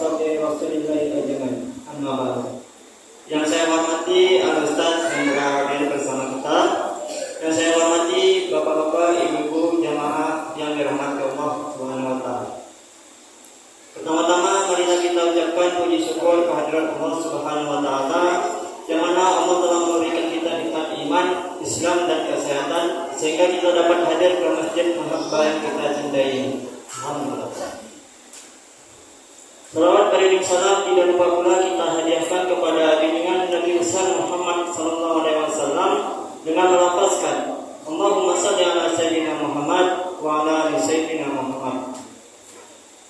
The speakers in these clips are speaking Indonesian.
ashabi Rasulillahi ajmain. Amma ba'd. Yang saya hormati Al-Ustaz yang berada bersama kita. Yang saya hormati bapak-bapak, ibu-ibu, jamaah yang dirahmati Allah Subhanahu wa taala. Pertama-tama marilah kita ucapkan puji syukur kehadirat Allah Subhanahu wa taala yang mana Allah telah memberikan kita nikmat iman, Islam dan kesehatan sehingga kita dapat hadir ke masjid mahabbah yang kita cintai. Alhamdulillah. Salawat beriring salam tidak lupa pula kita hadiahkan kepada junjungan Nabi besar Muhammad sallallahu alaihi wasallam dengan melafazkan Allahumma shalli ala sayyidina Muhammad wa ala ali sayyidina Muhammad.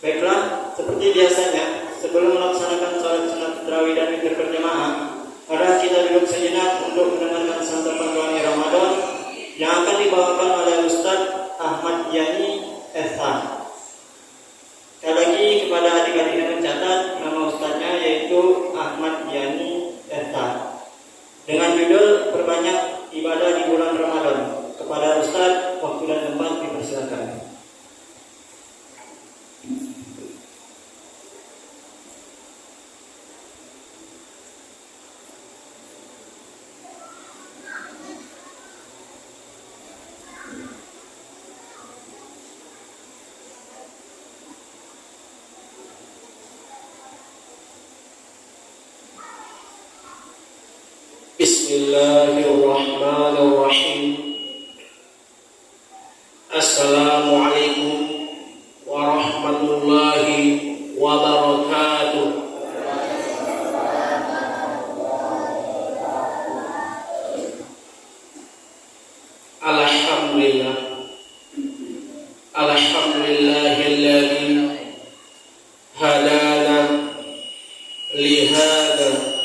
Baiklah, seperti biasanya sebelum melaksanakan salat sunat tarawih dan zikir berjamaah, mari kita duduk sejenak untuk mendengarkan santapan doa Ramadan yang akan dibawakan oleh Ustaz Ahmad Yani Esa. Sekali lagi kepada adik-adik yang mencatat, nama ustaznya yaitu Ahmad Yani Esa. Dengan judul Perbanyak Ibadah di Bulan Ramadan. Kepada Ustaz, waktu dan tempat dipersilakan. Bismillahirrahmanirrahim. Assalamualaikum warahmatullahi wabarakatuh. Alhamdulillah. Alhamdulillahilladzi hadana lihada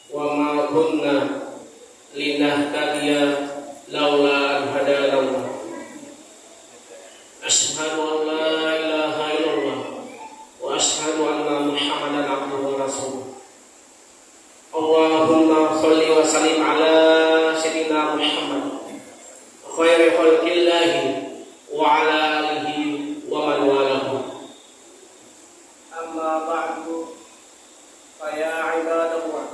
wa ma kunna linahtadiya laula an hadana Allah. Asyhadu an la ilaha illallah wa asyhadu anna Muhammadan abduhu wa rasuluh. Allahumma shalli wa sallim ala sayyidina Muhammad khairi khalqillahi wa ala alihi wa man walahu. Amma ba'du, fa ya ibadallah,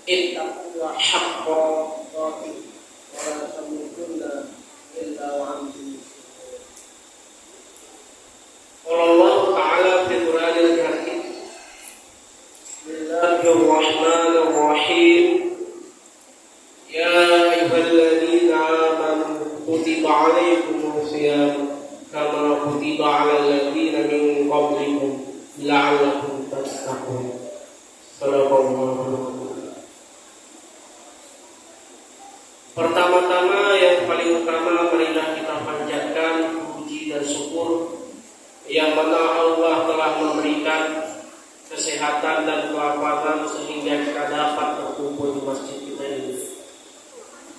ittaqullaha haqqa tuqatih wa la tamutunna illa wa antum muslimun. Qala Allah ta'ala fi Qur'anil Karim, Bismillahirrahmanirrahim. Ya ayyuhalladzina amanu kutiba 'alaikumus shiyam kama kutiba 'alal ladzina min qablikum la'allakum tattaqun. Shadaqallahu alazim. Pertama-tama yang paling utama marilah kita panjatkan puji dan syukur yang mana Allah telah memberikan kesehatan dan kekuatan sehingga kita dapat berkumpul di masjid kita ini.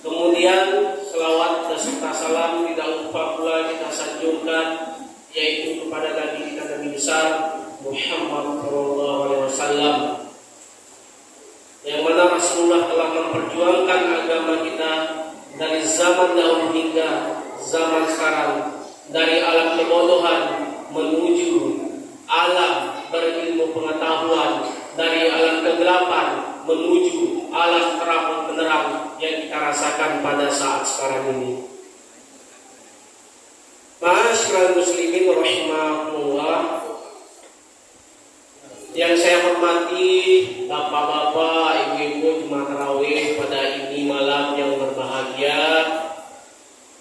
Kemudian selawat beserta salam tidak lupa pula kita sanjungkan yaitu kepada Nabi kita Nabi besar Muhammad sallallahu alaihi wasallam, yang mana Rasulullah telah memperjuangkan agama kita dari zaman dahulu hingga zaman sekarang, dari alam kebodohan menuju alam berilmu pengetahuan, dari alam kegelapan menuju alam terang benderang yang kita rasakan pada saat sekarang ini. Ma'asyiral muslimin rahimakumullah, yang saya hormati bapak-bapak, ibu-ibu jemaah tarawih pada ini malam yang berbahagia,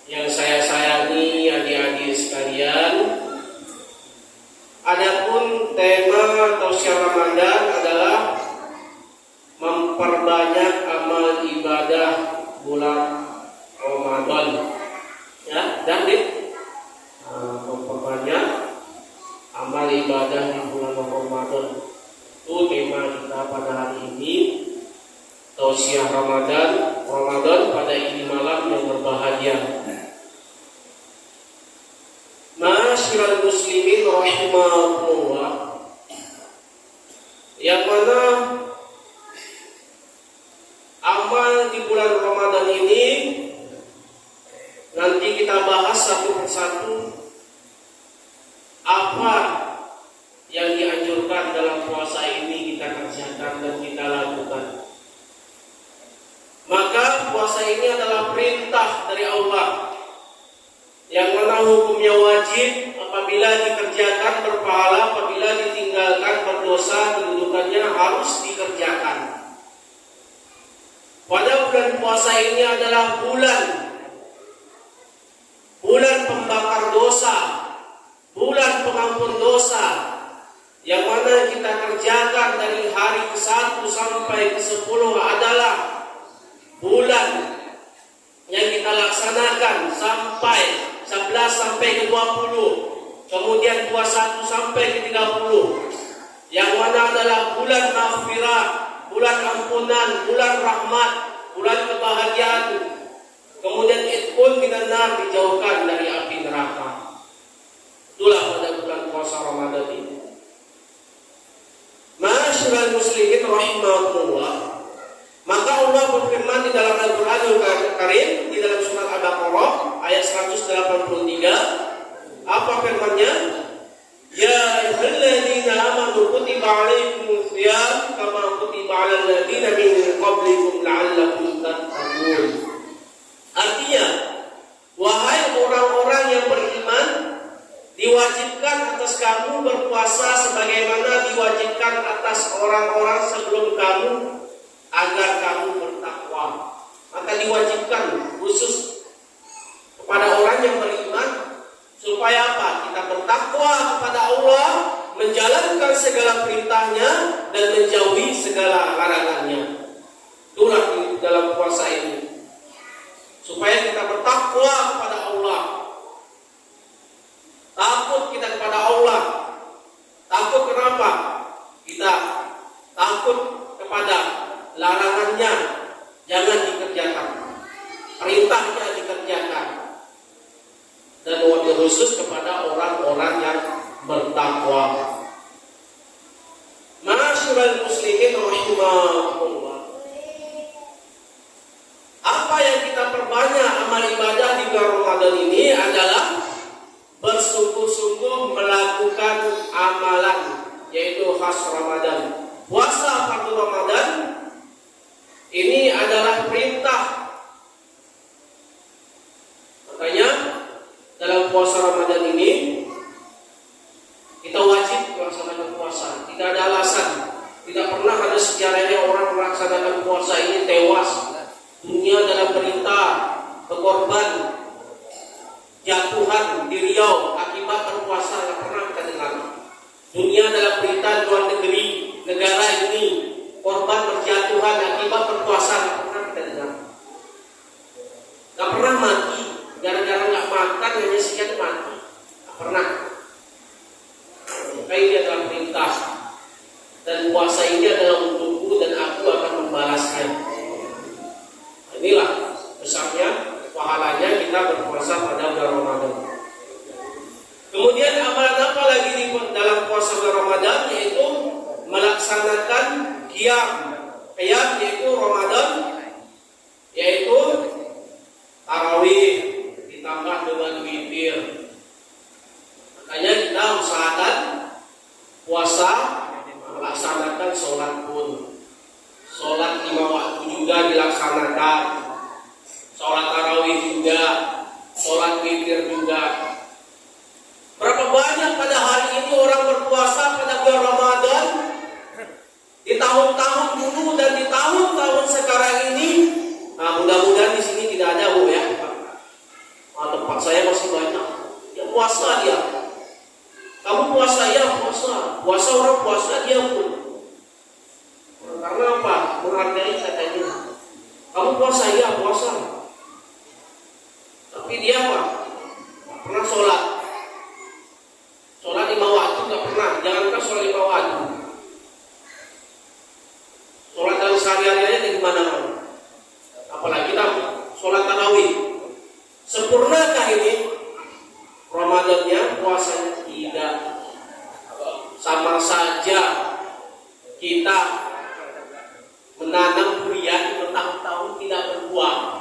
yang saya sayangi adik-adik sekalian. Adapun tema tausiah Ramadan adalah memperbanyak amal ibadah bulan Ramadan. Ya, dan memperbanyak amal ibadah di bulan Ramadan. Itu tema kita pada hari ini. Tausiah Ramadan pada ini malam yang berbahagia. Ma'asyiral muslimin rahimakumullah, yang mana amal di bulan Ramadan ini nanti kita bahas satu persatu apa yang dianjurkan anjurkan dalam puasa ini kita kerjakan dan kita lakukan. Maka puasa ini adalah perintah dari Allah yang mana hukumnya wajib, apabila dikerjakan berpahala, apabila ditinggalkan berdosa, kedudukannya harus dikerjakan. Pada bulan puasa ini adalah bulan pembakar dosa, bulan pengampun dosa, yang mana kita kerjakan dari hari ke-1 sampai ke-10 adalah bulan yang kita laksanakan sampai 11 sampai ke 20, kemudian 21 sampai ke 30, yang mana adalah bulan maghfirah, bulan ampunan, bulan rahmat, bulan kebahagiaan. Kemudian itqun minan nar, dijauhkan dari api neraka. Itulah pada bulan puasa Ramadan ini. Ma'asyiral muslimin rahimakumullah. Maka Allah berfirman di dalam Al-Qur'anul Karim, di dalam surat Al-Baqarah ayat 183, apa firman-Nya? Ya ayyuhalladzina amanu kutiba 'alaikumus shiyam kama kutiba 'alal ladzina min qablikum la'allakum tattaqun. Artinya, wahai orang-orang yang beriman, diwajibkan atas kamu berpuasa sebagaimana diwajibkan atas orang-orang sebelum kamu, agar kamu bertakwa. Maka diwajibkan khusus kepada orang yang beriman, supaya apa? Kita bertakwa kepada Allah, menjalankan segala perintahnya dan menjauhi segala larangannya. Itulah di dalam puasa ini, supaya kita bertakwa kepada Allah. Takut kita kepada Allah. Takut kenapa? Kita takut kepada larangannya, jangan dikerjakan, perintahnya dikerjakan. Dan wabil khusus kepada orang-orang yang bertakwa. Ma'asyiral muslimin rahimakumullah. Apa yang kita perbanyak amal ibadah di bulan Ramadan ini adalah bersungguh-sungguh melakukan amalan, yaitu khas Ramadan. Puasa fardu Ramadan ini adalah perintah. Makanya dalam puasa Ramadan ini kita wajib melaksanakan puasa. Tidak ada alasan. Tidak pernah ada sejarahnya orang melaksanakan puasa ini tewas. Dunia dalam berita berkorban, jatuhan di Riau akibat berpuasa, tidak pernah kita dengar. Dunia dalam berita luar negeri, negara ini korban berjatuhan akibat berpuasa, tidak pernah kita dengar. Tidak pernah mati gara-gara nggak makan hanya sekian mati, tidak pernah. Maka ini adalah perintah, dan puasa ini adalah untukku dan aku akan membalasnya. Inilah besarnya pahalanya kita berpuasa pada bulan Ramadan. Kemudian amalan apa lagi di dalam puasa bulan Ramadan, yaitu melaksanakan qiyam. Qiyam yaitu Ramadan, yaitu tarawih ditambah dengan witir. Makanya kita usahakan puasa melaksanakan sholat pun. Sholat 5 waktu juga dilaksanakan, sholat tarawih juga, sholat witir juga. Berapa banyak pada hari ini orang berpuasa pada bulan Ramadan, di tahun-tahun dulu dan di tahun-tahun sekarang ini. Nah, mudah-mudahan di sini tidak ada Bu ya. Tempat saya masih banyak. Ya puasa dia. Kamu puasa ya puasa. Puasa orang puasa dia pun. Karena apa? Menghargai katanya. Kamu puasa ya puasa. Tapi dia apa? Gak pernah sholat. Sholat 5 waktu gak pernah. Jangankan sholat 5 waktu. Sholat dalam sehari-harinya di mana-mana. Apalagi kita sholat tarawih. Sempurnakah ini Ramadannya, puasanya? Tidak. Sama saja kita menanam durian bertahun-tahun tidak berbuah,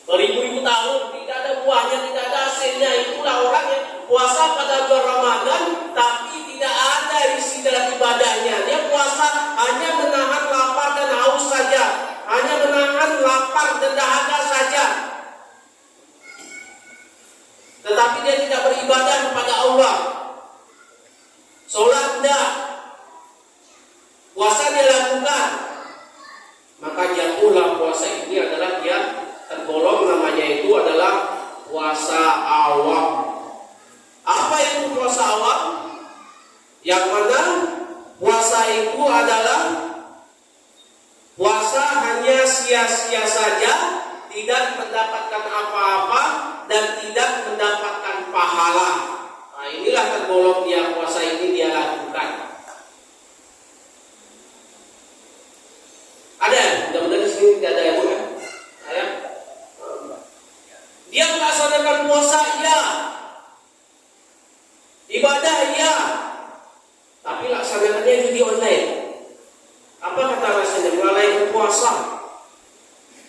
beribu-ribu tahun tidak ada buahnya, tidak ada hasilnya. Itulah orang yang puasa pada bulan Ramadan tapi tidak ada isi dalam tidak, puasa dia lakukan, maka jatuhlah puasa ini adalah dia tergolong namanya itu adalah puasa awam. Apa itu puasa awam? Yang mana puasa itu adalah puasa hanya sia-sia saja, tidak mendapatkan apa-apa dan tidak mendapatkan pahala. Nah, inilah tergolong dia puasa ini dia lakukan. Ada, mudah-mudahan di sini tidak ada yang bukan. Dia melaksanakan puasa, ya. Ibadah, ya. Tapi laksanakannya judi online. Apa kata rasanya? Melalaikan puasa,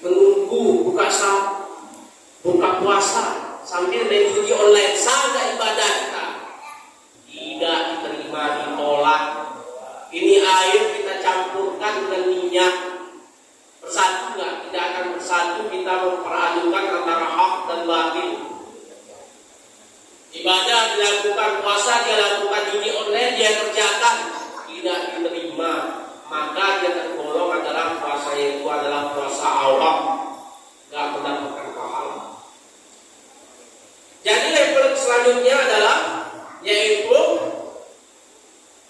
menunggu buka puasa sambil main judi online. Sah ibadah kita? Tidak diterima, ditolak. Ini air kita campurkan dengan minyak. Bersatu nggak? Tidak akan bersatu. Kita memperadukan antara hak dan batil. Ibadah dilakukan, puasa dia lakukan, judi online dia kerjakan, tidak diterima. Maka dia tergolong adalah puasa itu adalah puasa awam, nggak mendapatkan pahala. Jadi level selanjutnya adalah yaitu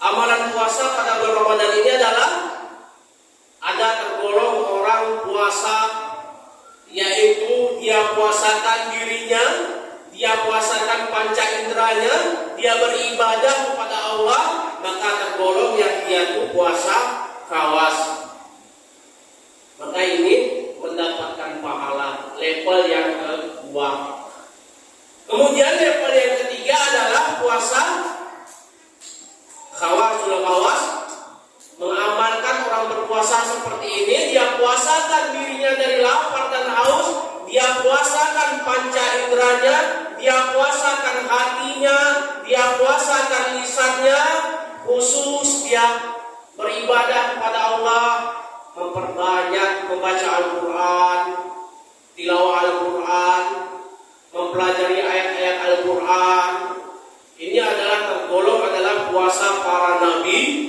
amalan puasa pada bulan Ramadan ini adalah ada tergolong orang puasa, yaitu dia puasakan dirinya, dia puasakan panca inderanya, dia beribadah kepada Allah, maka tergolong yang dia itu puasa khawas. Maka ini mendapatkan pahala level yang kedua. Kemudian level yang ketiga adalah puasa khawasul khawas. Mengamalkan orang berpuasa seperti ini, dia puasakan dirinya dari lapar dan haus, dia puasakan panca inderanya, dia puasakan hatinya, dia puasakan lisannya, khusus dia beribadah kepada Allah, memperbanyak membaca Al-Quran, tilawah Al-Quran, mempelajari ayat-ayat Al-Quran. Ini adalah tergolong adalah puasa para nabi,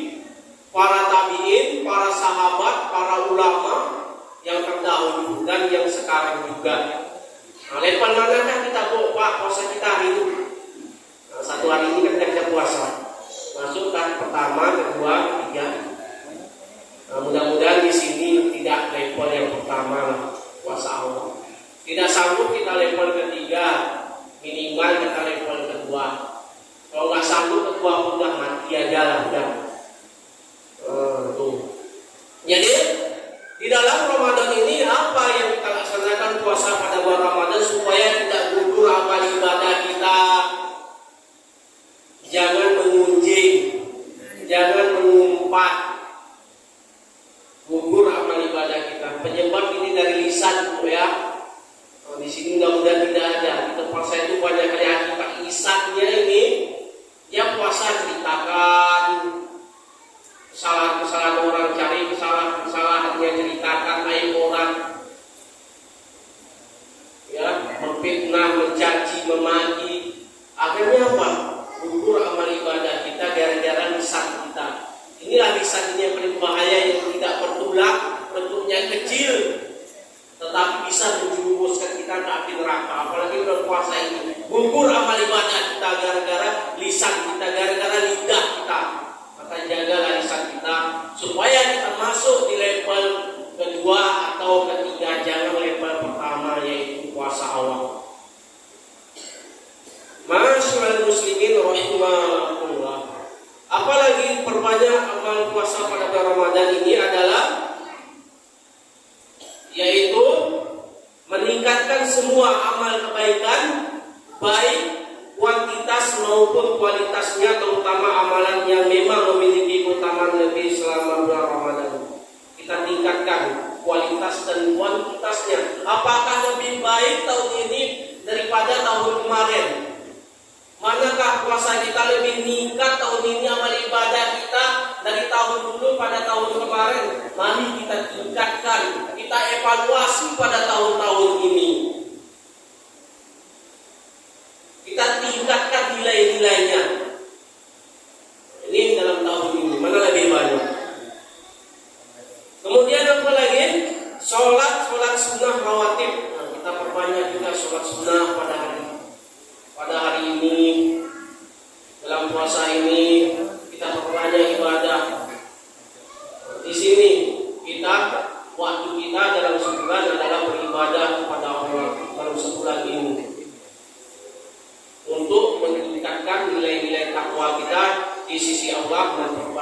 para tabi'in, para sahabat, para ulama yang terdahulu dan yang sekarang juga. Nah, level manakah kita puasa kita hari itu? Nah, satu hari ini kan kita puasa. Masuk tahap pertama, kedua, ketiga. Nah, mudah-mudahan di sini tidak level yang pertama puasa Allah. Tidak sanggup kita level ketiga, minimal kita level kedua. Kalau nggak sanggup kedua pun udah mati aja lah, udah. Jadi di dalam Ramadan ini apa yang kita laksanakan puasa pada bulan Ramadan supaya tidak gugur amal ibadah kita. Jangan mengunjing, jangan mengumpat, gugur amal ibadah kita. Penyebab ini dari lisan, ya. Di sini mudah-mudahan tidak ada. Di tempat saya itu banyak kali akibat lisannya ini. Yang puasa ceritakan kesalahan-kesalahan orang, cari kesalahan-kesalahannya, ceritakan aib orang, ya, memfitnah, mencaci, memaki. Akhirnya apa? Gugur amal ibadah kita gara-gara lisan kita. Inilah lisan ini yang paling bahaya, yang tidak bertulang, bentuknya kecil, tetapi bisa menjerumuskan kita ke api neraka. Apalagi bulan puasa ini, gugur amal ibadah kita gara-gara lisan kita, gara-gara lidah kita. Maka jagalah lisan kita supaya kita masuk di level kedua atau ketiga, jangan level pertama yaitu puasa awal. Masyaallah muslimin rahimakumullah. Apalagi perbanyak amal puasa pada bulan Ramadan ini adalah yaitu meningkatkan semua amal kebaikan, baik kuantitas maupun kualitasnya, terutama amalan yang memang memiliki keutamaan lebih selama bulan Ramadan. Kita tingkatkan kualitas dan kuantitasnya. Apakah lebih baik tahun ini daripada tahun kemarin? Manakah puasa kita lebih meningkat tahun ini, amal ibadah kita dari tahun dulu pada tahun kemarin? Mari kita tingkatkan, kita evaluasi pada tahun-tahun ini. Kita tingkatkan nilai-nilainya. Ini dalam tahun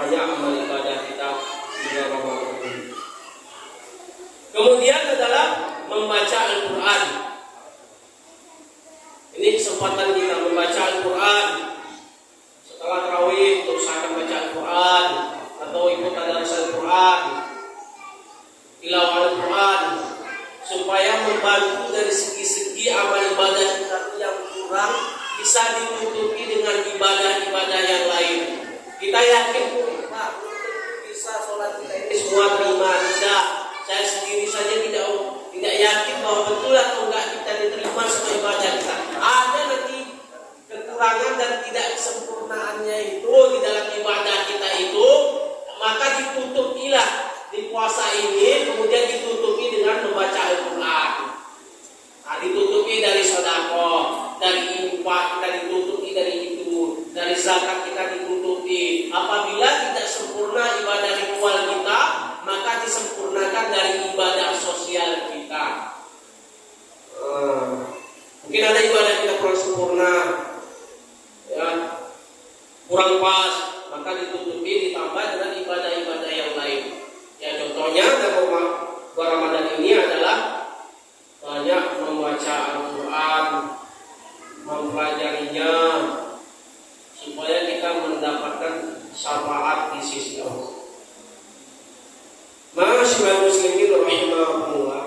memperbanyak amal ibadah kita di bulan Ramadan ini. Kemudian adalah membaca Al-Quran. Ini kesempatan kita membaca Al-Quran. Setelah tarawih, usahakan baca Al-Quran atau ikut tadarus Al-Quran, tilawah Al-Quran, supaya membantu dari segi-segi amal ibadah kita yang kurang bisa ditutupi dengan ibadah-ibadah yang lain. Kita yakin Pak, bisa sholat kita ini semua terima? Tidak. Saya sendiri saja tidak yakin bahwa betul atau enggak kita diterima semua ibadah kita. Ada nanti kekurangan dan tidak kesempurnaannya itu di dalam ibadah kita itu, maka ditutupilah di puasa ini, kemudian ditutupi dengan membaca Al-Quran. Nah, ditutupi dari sedekah, dari infak kita ditutupi dari itu, dari zakat kita ditutupi. Apabila tidak sempurna ibadah ritual kita, maka disempurnakan dari ibadah sosial kita. Mungkin ada ibadah kita kurang sempurna, ya, kurang pas, maka ditutupi ditambah dengan ibadah-ibadah yang lain. Ya, contohnya dalam bulan Ramadan ini adalah banyak membaca Al-Quran, mempelajarinya, supaya kita mendapatkan syafaat di sisi Allah. Ma'asyiral muslimin rahimahumullah.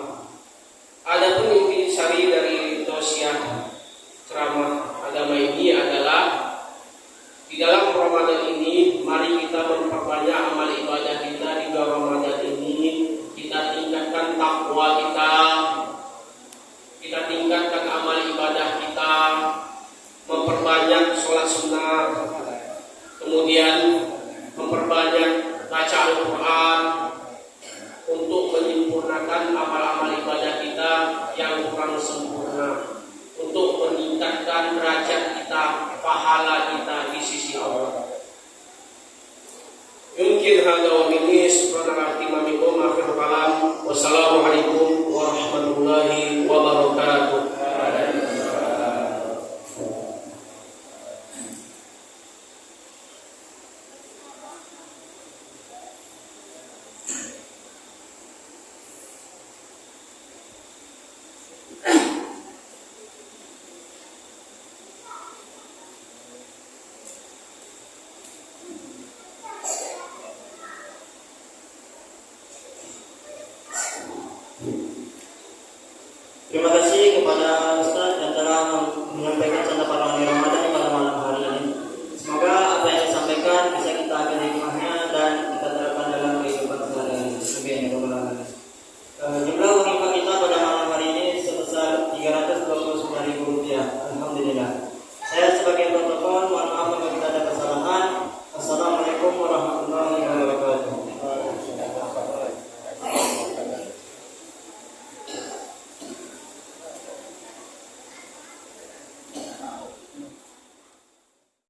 Adapun intisari dari tausiah ceramah agama ini adalah di dalam Ramadan ini, mari kita memperbanyak amal ibadah kita di bulan Ramadan ini. Kita tingkatkan takwa kita tingkatkan amal ibadah kita, memperbanyak sholat sunnah, kemudian memperbanyak baca Al-Quran untuk menyempurnakan amal-amal ibadah kita yang kurang sempurna, untuk meningkatkan derajat kita, pahala kita di sisi Allah. Mungkin hada wa minni subhanallah timamikum akhir kalam. Wassalamualaikum warahmatullahi wabarakatuh.